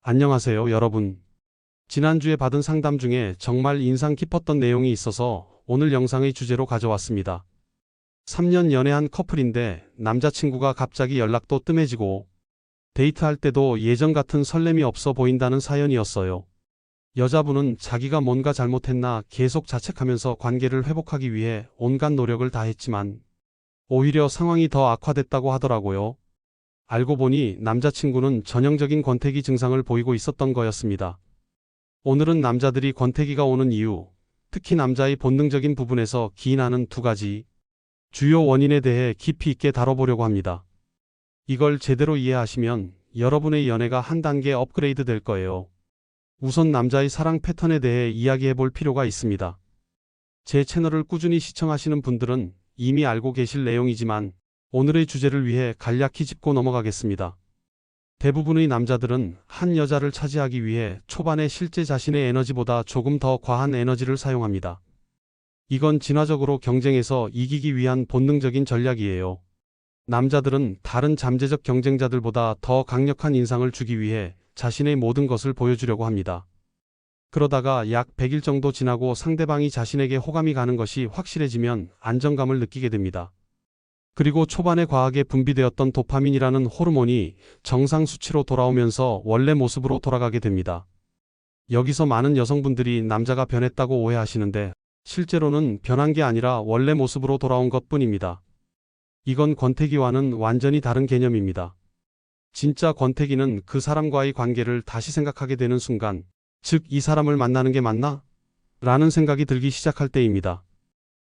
안녕하세요, 여러분. 지난주에 받은 상담 중에 정말 인상 깊었던 내용이 있어서 오늘 영상의 주제로 가져왔습니다. 3년 연애한 커플인데 남자친구가 갑자기 연락도 뜸해지고 데이트할 때도 예전 같은 설렘이 없어 보인다는 사연이었어요. 여자분은 자기가 뭔가 잘못했나 계속 자책하면서 관계를 회복하기 위해 온갖 노력을 다했지만 오히려 상황이 더 악화됐다고 하더라고요. 알고 보니 남자친구는 전형적인 권태기 증상을 보이고 있었던 거였습니다. 오늘은 남자들이 권태기가 오는 이유, 특히 남자의 본능적인 부분에서 기인하는 두 가지 주요 원인에 대해 깊이 있게 다뤄보려고 합니다. 이걸 제대로 이해하시면 여러분의 연애가 한 단계 업그레이드 될 거예요. 우선 남자의 사랑 패턴에 대해 이야기해 볼 필요가 있습니다. 제 채널을 꾸준히 시청하시는 분들은 이미 알고 계실 내용이지만 오늘의 주제를 위해 간략히 짚고 넘어가겠습니다. 대부분의 남자들은 한 여자를 차지하기 위해 초반에 실제 자신의 에너지보다 조금 더 과한 에너지를 사용합니다. 이건 진화적으로 경쟁에서 이기기 위한 본능적인 전략이에요. 남자들은 다른 잠재적 경쟁자들보다 더 강력한 인상을 주기 위해 자신의 모든 것을 보여주려고 합니다. 그러다가 약 100일 정도 지나고 상대방이 자신에게 호감이 가는 것이 확실해지면 안정감을 느끼게 됩니다. 그리고 초반에 과하게 분비되었던 도파민이라는 호르몬이 정상 수치로 돌아오면서 원래 모습으로 돌아가게 됩니다. 여기서 많은 여성분들이 남자가 변했다고 오해하시는데 실제로는 변한 게 아니라 원래 모습으로 돌아온 것뿐입니다. 이건 권태기와는 완전히 다른 개념입니다. 진짜 권태기는 그 사람과의 관계를 다시 생각하게 되는 순간, 즉 이 사람을 만나는 게 맞나? 라는 생각이 들기 시작할 때입니다.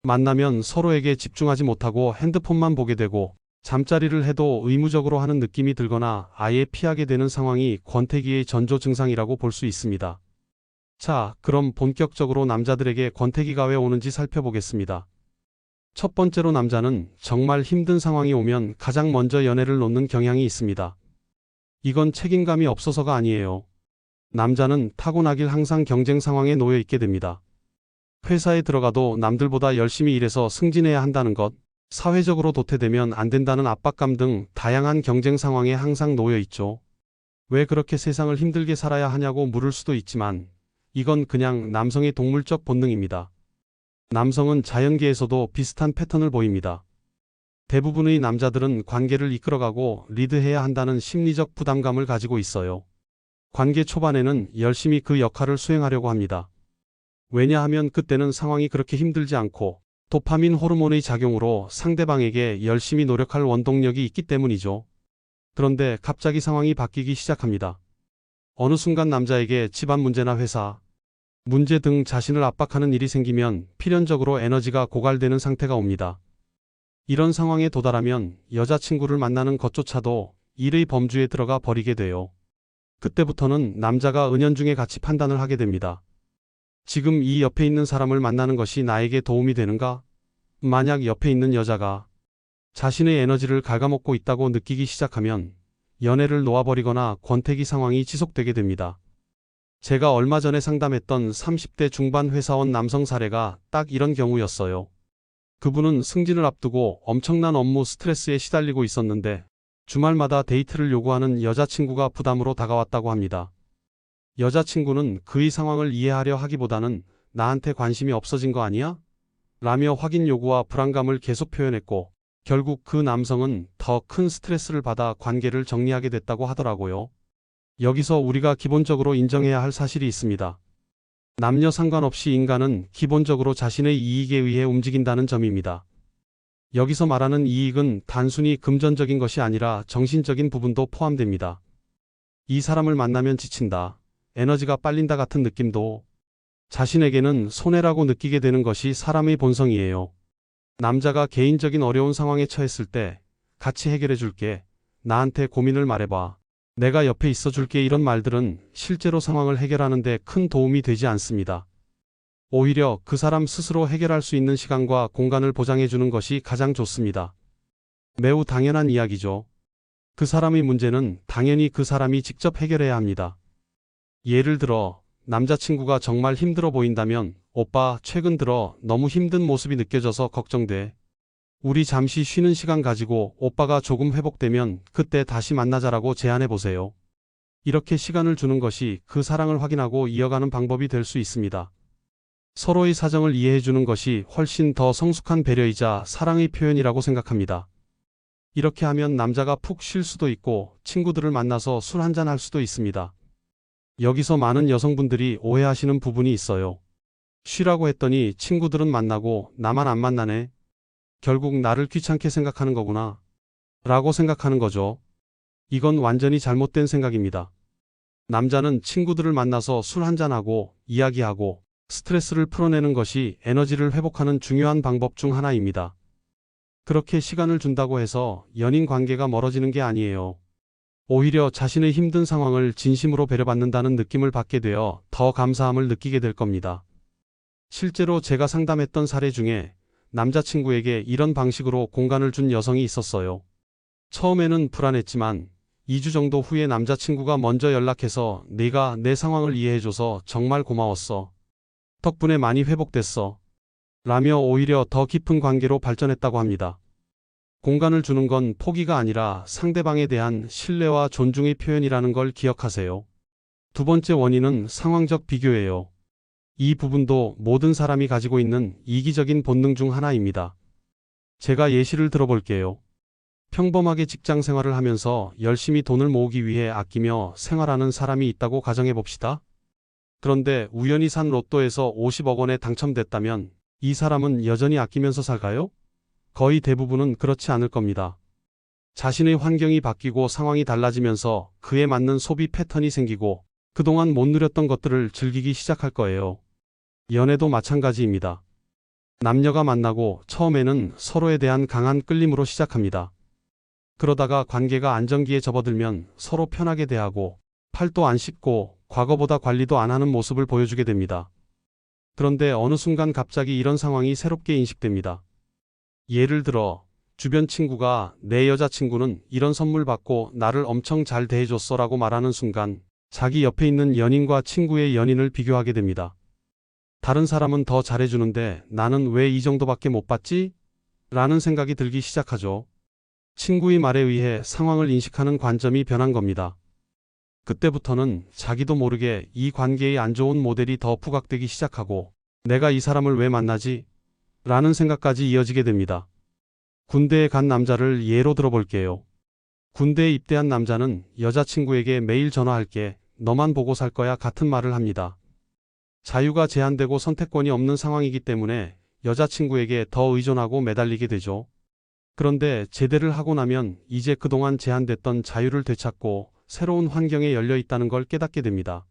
만나면 서로에게 집중하지 못하고 핸드폰만 보게 되고 잠자리를 해도 의무적으로 하는 느낌이 들거나 아예 피하게 되는 상황이 권태기의 전조 증상이라고 볼 수 있습니다. 자, 그럼 본격적으로 남자들에게 권태기가 왜 오는지 살펴보겠습니다. 첫 번째로 남자는 정말 힘든 상황이 오면 가장 먼저 연애를 놓는 경향이 있습니다. 이건 책임감이 없어서가 아니에요. 남자는 타고나길 항상 경쟁 상황에 놓여 있게 됩니다. 회사에 들어가도 남들보다 열심히 일해서 승진해야 한다는 것, 사회적으로 도태되면 안 된다는 압박감 등 다양한 경쟁 상황에 항상 놓여 있죠. 왜 그렇게 세상을 힘들게 살아야 하냐고 물을 수도 있지만 이건 그냥 남성의 동물적 본능입니다. 남성은 자연계에서도 비슷한 패턴을 보입니다. 대부분의 남자들은 관계를 이끌어가고 리드해야 한다는 심리적 부담감을 가지고 있어요. 관계 초반에는 열심히 그 역할을 수행하려고 합니다. 왜냐하면 그때는 상황이 그렇게 힘들지 않고 도파민 호르몬의 작용으로 상대방에게 열심히 노력할 원동력이 있기 때문이죠. 그런데 갑자기 상황이 바뀌기 시작합니다. 어느 순간 남자에게 집안 문제나 회사 문제 등 자신을 압박하는 일이 생기면 필연적으로 에너지가 고갈되는 상태가 옵니다. 이런 상황에 도달하면 여자친구를 만나는 것조차도 일의 범주에 들어가 버리게 돼요. 그때부터는 남자가 은연중에 가치 판단을 하게 됩니다. 지금 이 옆에 있는 사람을 만나는 것이 나에게 도움이 되는가? 만약 옆에 있는 여자가 자신의 에너지를 갉아먹고 있다고 느끼기 시작하면 연애를 놓아버리거나 권태기 상황이 지속되게 됩니다. 제가 얼마 전에 상담했던 30대 중반 회사원 남성 사례가 딱 이런 경우였어요. 그분은 승진을 앞두고 엄청난 업무 스트레스에 시달리고 있었는데 주말마다 데이트를 요구하는 여자친구가 부담으로 다가왔다고 합니다. 여자친구는 그의 상황을 이해하려 하기보다는 나한테 관심이 없어진 거 아니야? 라며 확인 요구와 불안감을 계속 표현했고 결국 그 남성은 더 큰 스트레스를 받아 관계를 정리하게 됐다고 하더라고요. 여기서 우리가 기본적으로 인정해야 할 사실이 있습니다. 남녀 상관없이 인간은 기본적으로 자신의 이익에 의해 움직인다는 점입니다. 여기서 말하는 이익은 단순히 금전적인 것이 아니라 정신적인 부분도 포함됩니다. 이 사람을 만나면 지친다, 에너지가 빨린다 같은 느낌도 자신에게는 손해라고 느끼게 되는 것이 사람의 본성이에요. 남자가 개인적인 어려운 상황에 처했을 때 같이 해결해 줄게, 나한테 고민을 말해봐, 내가 옆에 있어 줄게 이런 말들은 실제로 상황을 해결하는 데 큰 도움이 되지 않습니다. 오히려 그 사람 스스로 해결할 수 있는 시간과 공간을 보장해 주는 것이 가장 좋습니다. 매우 당연한 이야기죠. 그 사람의 문제는 당연히 그 사람이 직접 해결해야 합니다. 예를 들어 남자친구가 정말 힘들어 보인다면 오빠, 최근 들어 너무 힘든 모습이 느껴져서 걱정돼. 우리 잠시 쉬는 시간 가지고 오빠가 조금 회복되면 그때 다시 만나자라고 제안해 보세요. 이렇게 시간을 주는 것이 그 사랑을 확인하고 이어가는 방법이 될 수 있습니다. 서로의 사정을 이해해 주는 것이 훨씬 더 성숙한 배려이자 사랑의 표현이라고 생각합니다. 이렇게 하면 남자가 푹 쉴 수도 있고 친구들을 만나서 술 한잔 할 수도 있습니다. 여기서 많은 여성분들이 오해하시는 부분이 있어요. 쉬라고 했더니 친구들은 만나고 나만 안 만나네. 결국 나를 귀찮게 생각하는 거구나. 라고 생각하는 거죠. 이건 완전히 잘못된 생각입니다. 남자는 친구들을 만나서 술 한잔하고 이야기하고 스트레스를 풀어내는 것이 에너지를 회복하는 중요한 방법 중 하나입니다. 그렇게 시간을 준다고 해서 연인 관계가 멀어지는 게 아니에요. 오히려 자신의 힘든 상황을 진심으로 배려받는다는 느낌을 받게 되어 더 감사함을 느끼게 될 겁니다. 실제로 제가 상담했던 사례 중에 남자친구에게 이런 방식으로 공간을 준 여성이 있었어요. 처음에는 불안했지만 2주 정도 후에 남자친구가 먼저 연락해서 네가 내 상황을 이해해줘서 정말 고마웠어. 덕분에 많이 회복됐어. 라며 오히려 더 깊은 관계로 발전했다고 합니다. 공간을 주는 건 포기가 아니라 상대방에 대한 신뢰와 존중의 표현이라는 걸 기억하세요. 두 번째 원인은 상황적 비교예요. 이 부분도 모든 사람이 가지고 있는 이기적인 본능 중 하나입니다. 제가 예시를 들어볼게요. 평범하게 직장 생활을 하면서 열심히 돈을 모으기 위해 아끼며 생활하는 사람이 있다고 가정해 봅시다. 그런데 우연히 산 로또에서 50억 원에 당첨됐다면 이 사람은 여전히 아끼면서 살까요? 거의 대부분은 그렇지 않을 겁니다. 자신의 환경이 바뀌고 상황이 달라지면서 그에 맞는 소비 패턴이 생기고 그동안 못 누렸던 것들을 즐기기 시작할 거예요. 연애도 마찬가지입니다. 남녀가 만나고 처음에는 서로에 대한 강한 끌림으로 시작합니다. 그러다가 관계가 안정기에 접어들면 서로 편하게 대하고 팔도 안 씻고 과거보다 관리도 안 하는 모습을 보여주게 됩니다. 그런데 어느 순간 갑자기 이런 상황이 새롭게 인식됩니다. 예를 들어 주변 친구가 내 여자친구는 이런 선물 받고 나를 엄청 잘 대해줬어 라고 말하는 순간 자기 옆에 있는 연인과 친구의 연인을 비교하게 됩니다. 다른 사람은 더 잘해주는데 나는 왜 이 정도밖에 못 받지? 라는 생각이 들기 시작하죠. 친구의 말에 의해 상황을 인식하는 관점이 변한 겁니다. 그때부터는 자기도 모르게 이 관계의 안 좋은 모델이 더 부각되기 시작하고 내가 이 사람을 왜 만나지? 라는 생각까지 이어지게 됩니다. 군대에 간 남자를 예로 들어볼게요. 군대에 입대한 남자는 여자친구에게 매일 전화할게, 너만 보고 살 거야 같은 말을 합니다. 자유가 제한되고 선택권이 없는 상황이기 때문에 여자친구에게 더 의존하고 매달리게 되죠. 그런데 제대를 하고 나면 이제 그동안 제한됐던 자유를 되찾고 새로운 환경에 열려 있다는 걸 깨닫게 됩니다.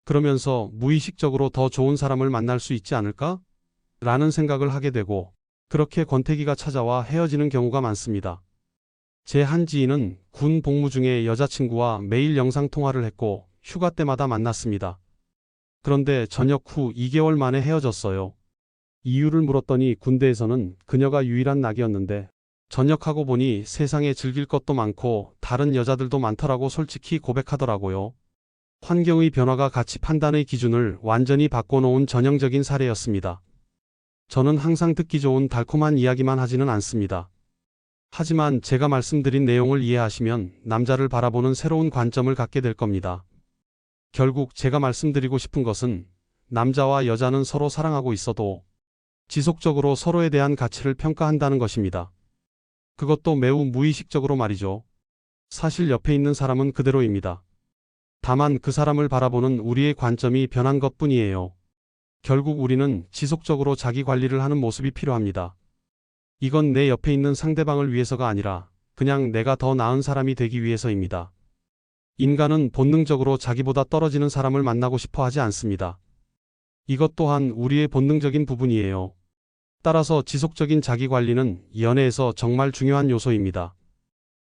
그러면서 무의식적으로 더 좋은 사람을 만날 수 있지 않을까? 라는 생각을 하게 되고 그렇게 권태기가 찾아와 헤어지는 경우가 많습니다. 제 한 지인은 군 복무 중에 여자친구와 매일 영상통화를 했고 휴가 때마다 만났습니다. 그런데 전역 후 2개월 만에 헤어졌어요. 이유를 물었더니 군대에서는 그녀가 유일한 낙이었는데 전역하고 보니 세상에 즐길 것도 많고 다른 여자들도 많더라고 솔직히 고백하더라고요. 환경의 변화가 가치 판단의 기준을 완전히 바꿔놓은 전형적인 사례였습니다. 저는 항상 듣기 좋은 달콤한 이야기만 하지는 않습니다. 하지만 제가 말씀드린 내용을 이해하시면 남자를 바라보는 새로운 관점을 갖게 될 겁니다. 결국 제가 말씀드리고 싶은 것은 남자와 여자는 서로 사랑하고 있어도 지속적으로 서로에 대한 가치를 평가한다는 것입니다. 그것도 매우 무의식적으로 말이죠. 사실 옆에 있는 사람은 그대로입니다. 다만 그 사람을 바라보는 우리의 관점이 변한 것뿐이에요. 결국 우리는 지속적으로 자기 관리를 하는 모습이 필요합니다. 이건 내 옆에 있는 상대방을 위해서가 아니라 그냥 내가 더 나은 사람이 되기 위해서입니다. 인간은 본능적으로 자기보다 떨어지는 사람을 만나고 싶어 하지 않습니다. 이것 또한 우리의 본능적인 부분이에요. 따라서 지속적인 자기 관리는 연애에서 정말 중요한 요소입니다.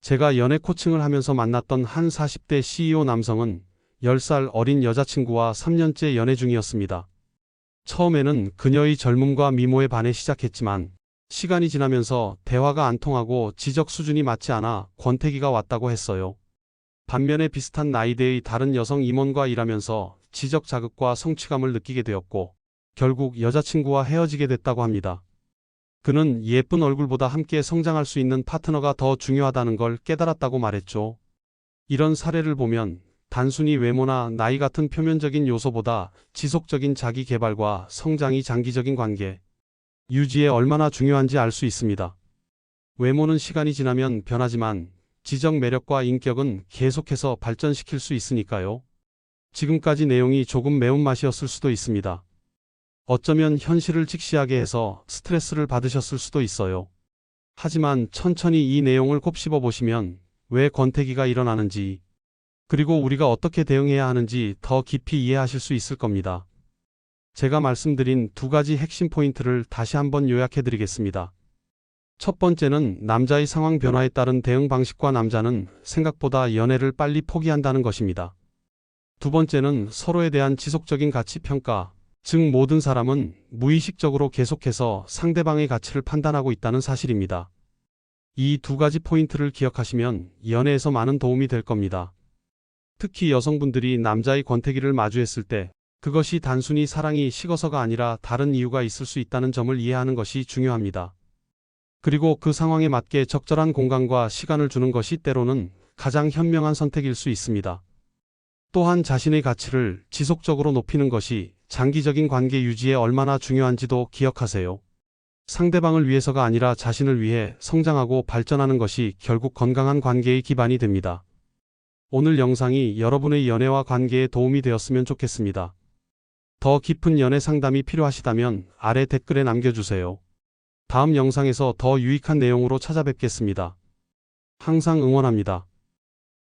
제가 연애 코칭을 하면서 만났던 한 40대 CEO 남성은 10살 어린 여자친구와 3년째 연애 중이었습니다. 처음에는 그녀의 젊음과 미모에 반해 시작했지만 시간이 지나면서 대화가 안 통하고 지적 수준이 맞지 않아 권태기가 왔다고 했어요. 반면에 비슷한 나이대의 다른 여성 임원과 일하면서 지적 자극과 성취감을 느끼게 되었고 결국 여자친구와 헤어지게 됐다고 합니다. 그는 예쁜 얼굴보다 함께 성장할 수 있는 파트너가 더 중요하다는 걸 깨달았다고 말했죠. 이런 사례를 보면 단순히 외모나 나이 같은 표면적인 요소보다 지속적인 자기 개발과 성장이 장기적인 관계 유지에 얼마나 중요한지 알 수 있습니다. 외모는 시간이 지나면 변하지만 지적 매력과 인격은 계속해서 발전시킬 수 있으니까요. 지금까지 내용이 조금 매운맛이었을 수도 있습니다. 어쩌면 현실을 직시하게 해서 스트레스를 받으셨을 수도 있어요. 하지만 천천히 이 내용을 곱씹어 보시면 왜 권태기가 일어나는지, 그리고 우리가 어떻게 대응해야 하는지 더 깊이 이해하실 수 있을 겁니다. 제가 말씀드린 두 가지 핵심 포인트를 다시 한번 요약해 드리겠습니다. 첫 번째는 남자의 상황 변화에 따른 대응 방식과 남자는 생각보다 연애를 빨리 포기한다는 것입니다. 두 번째는 서로에 대한 지속적인 가치 평가, 즉 모든 사람은 무의식적으로 계속해서 상대방의 가치를 판단하고 있다는 사실입니다. 이 두 가지 포인트를 기억하시면 연애에서 많은 도움이 될 겁니다. 특히 여성분들이 남자의 권태기를 마주했을 때 그것이 단순히 사랑이 식어서가 아니라 다른 이유가 있을 수 있다는 점을 이해하는 것이 중요합니다. 그리고 그 상황에 맞게 적절한 공간과 시간을 주는 것이 때로는 가장 현명한 선택일 수 있습니다. 또한 자신의 가치를 지속적으로 높이는 것이 장기적인 관계 유지에 얼마나 중요한지도 기억하세요. 상대방을 위해서가 아니라 자신을 위해 성장하고 발전하는 것이 결국 건강한 관계의 기반이 됩니다. 오늘 영상이 여러분의 연애와 관계에 도움이 되었으면 좋겠습니다. 더 깊은 연애 상담이 필요하시다면 아래 댓글에 남겨주세요. 다음 영상에서 더 유익한 내용으로 찾아뵙겠습니다. 항상 응원합니다.